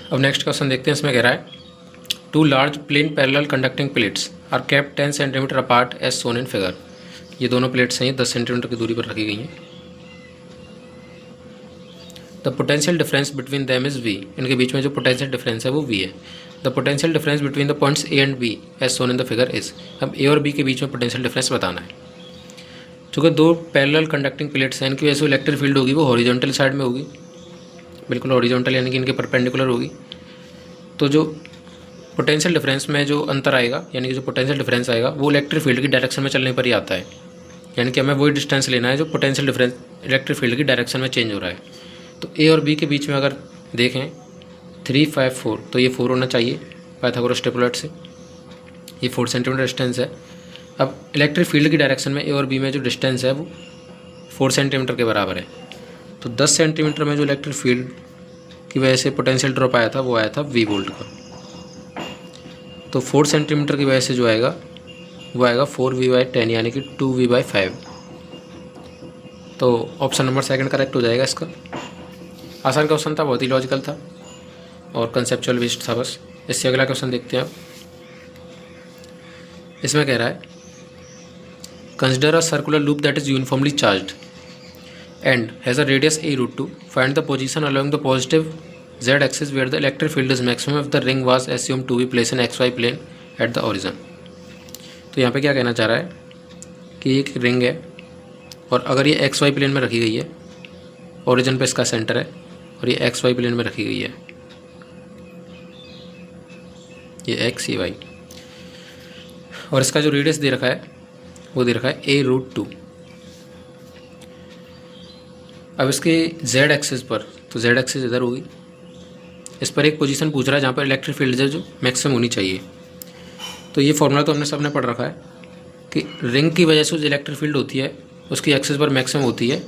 अब next question देखते हैं। इसमें कह रहा है two large plane parallel conducting plates are kept 10 centimetre apart as shown in figure. ये दोनों प्लेट्स हैं, 10 सेंटीमीटर की दूरी पर रखी गई हैं। The potential difference between them is V. इनके बीच में जो पोटेंशियल डिफरेंस है वो वी है। The potential difference between the points A and B as shown in the figure is. अब ए और बी के बीच में पोटेंशियल डिफरेंस बताना है। चूँकि दो पैरेलल कंडक्टिंग प्लेट्स हैं, इनकी वजह से इलेक्ट्रिक फील्ड होगी वो हॉरिजॉन्टल साइड में होगी, बिल्कुल हॉरिजॉन्टल यानी कि इनके परपेंडिकुलर होगी। तो जो पोटेंशियल डिफरेंस में जो अंतर आएगा, यानी कि जो पोटेंशियल डिफरेंस आएगा वो इलेक्ट्रिक फील्ड की डायरेक्शन में चलने पर ही आता है। यानी कि हमें वही डिस्टेंस लेना है जो पोटेंशियल डिफरेंस इलेक्ट्रिक फील्ड की डायरेक्शन में चेंज हो रहा है। तो ए और बी के बीच में अगर देखें 3, 5, 4, तो ये 4 होना चाहिए पाइथागोरस टेबुलेट से। ये 4 सेंटीमीटर डिस्टेंस है। अब इलेक्ट्रिक फील्ड की डायरेक्शन में ए और बी में जो डिस्टेंस है वो 4 सेंटीमीटर के बराबर है। तो 10 सेंटीमीटर में जो इलेक्ट्रिक फील्ड की वजह से पोटेंशियल ड्रॉप आया था वो आया था V वोल्ट का। तो 4 सेंटीमीटर की वजह से जो आएगा वो आएगा 4V/10 यानी कि 2V/5। तो ऑप्शन नंबर 2 करेक्ट हो जाएगा इसका। आसान क्वेश्चन था, बहुत ही लॉजिकल था और कंसेप्चुअल बेस्ड था बस। इससे अगला क्वेश्चन देखते हैं आप। इसमें कह रहा है consider a circular loop that is uniformly charged and has a radius a√2. Find the position along the positive z axis where the electric field is maximum if the ring was assumed to be placed in xy plane at the origin. तो यहाँ पे क्या कहना चाह रहा है कि एक रिंग है और अगर ये xy प्लेन में रखी गई है, ओरिजिन पे इसका सेंटर है और ये xy प्लेन में रखी गई है, ये x ये y, और इसका जो रेडियस दे रखा है वो दे रखा है a√2। अब इसके z एक्सिस पर, तो z एक्सिस इधर होगी, इस पर एक पोजीशन पूछ रहा है जहाँ पर इलेक्ट्रिक फील्ड है जो मैक्सिमम होनी चाहिए। तो ये फॉर्मूला तो हमने सबने पढ़ रखा है कि रिंग की वजह से जो इलेक्ट्रिक फील्ड होती है उसकी एक्सिस पर मैक्सिमम होती है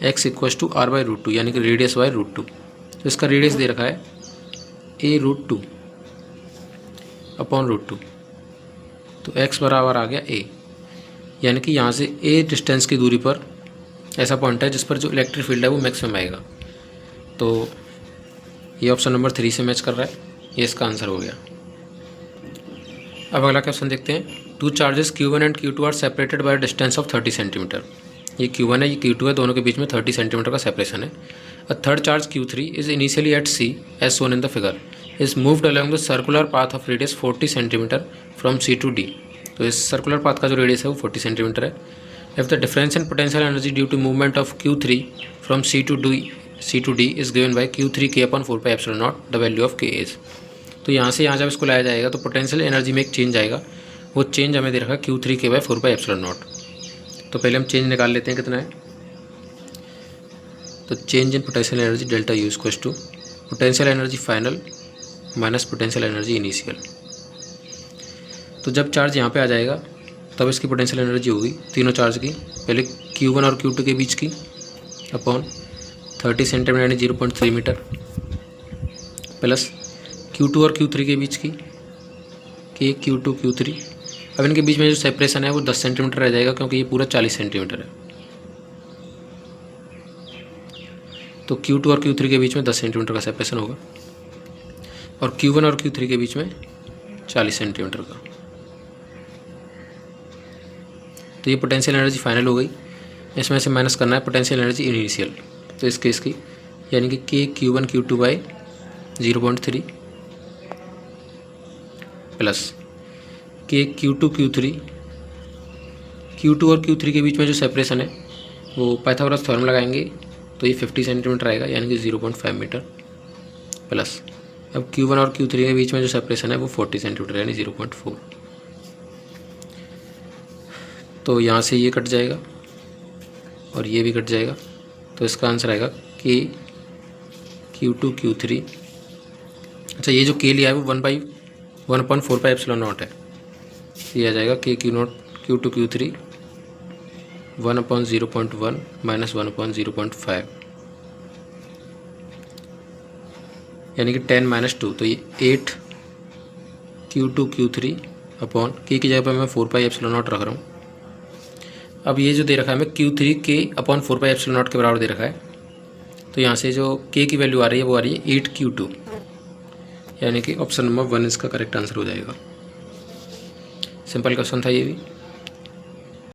x = r/√2 यानी कि रेडियस बाय √2। तो इसका रेडियस दे रखा है a√2 अपॉन √2। तो x बराबर आ गया a, यानी कि यहाँ से a डिस्टेंस की दूरी पर ऐसा पॉइंट है जिस पर जो इलेक्ट्रिक फील्ड है वो मैक्सिमम आएगा। तो ये ऑप्शन नंबर 3 से मैच कर रहा है, ये इसका आंसर हो गया। अब अगला क्वेश्चन देखते हैं। Two charges Q1 and Q2 are separated by distance of 30 centimetre. ये Q1 है, ये Q2 है, दोनों के बीच में 30 सेंटीमीटर का सेपरेशन है। A third charge Q3 is initially at C as shown in the figure is moved along the circular path of radius 40 centimetre from C to D। तो इस सर्कुलर पाथ का जो रेडियस है वो 40 centimetre है। If the difference in potential energy due to movement of Q3 from C to D is given by Q3k/4πε0, the value of K is। तो यहाँ से यहाँ जब इसको लाया जाएगा तो पोटेंशियल एनर्जी में एक चेंज आएगा, वो चेंज हमें दे रखा है Q3k/4πε0। तो पहले हम चेंज निकाल लेते हैं कितना है। तो change in potential energy delta U equals to potential energy final minus potential energy initial. तो जब चार्ज यहाँ पे आ जाएगा तब इसकी पोटेंशियल एनर्जी होगी तीनों चार्ज की, पहले Q1 और Q2 के बीच की अपॉन 30 सेंटीमीटर यानी 0.3 मीटर, प्लस Q2 और Q3 के बीच की K Q2 Q3। अब इनके बीच में जो सेपरेशन है वो 10 सेंटीमीटर रह जाएगा क्योंकि ये पूरा 40 सेंटीमीटर है। तो Q2 और Q3 के बीच में 10 सेंटीमीटर का सेपरेशन होगा और Q1 और Q3 के बीच में 40 सेंटीमीटर का। तो ये पोटेंशियल एनर्जी फाइनल हो गई, इसमें से माइनस करना है पोटेंशियल एनर्जी इनिशियल। तो इस केस की यानी कि K Q1 Q2 by 0.3 plus K Q2 Q3। Q2 और Q3 के बीच में जो सेपरेशन है वो पाइथागोरस थ्योरम लगाएंगे तो ये 50 सेंटीमीटर आएगा यानी कि 0.5 मीटर, प्लस अब Q1 और Q3 के बीच में जो सेपरेशन है वो 40 सेंटीमीटर यानी 0.4। तो यहाँ से ये कट जाएगा और ये भी कट जाएगा। तो इसका आंसर आएगा K Q2 Q3। अच्छा, ये जो K लिया है वो 1/4πε0 है। ये आ जाएगा K Q2 Q3 1/0.1 माइनस 1/0.5 यानी कि 10 - 2। तो ये 8 Q2 Q3 अपॉन K की जगह पर मैं 4πε0 रख रहा हूँ। अब ये जो दे रखा है हमें Q3k/4πε0 के बराबर दे रखा है। तो यहाँ से जो K की वैल्यू आ रही है वो आ रही है 8 Q2 यानी कि ऑप्शन नंबर 1 इसका करेक्ट आंसर हो जाएगा। सिंपल क्वेश्चन था ये भी।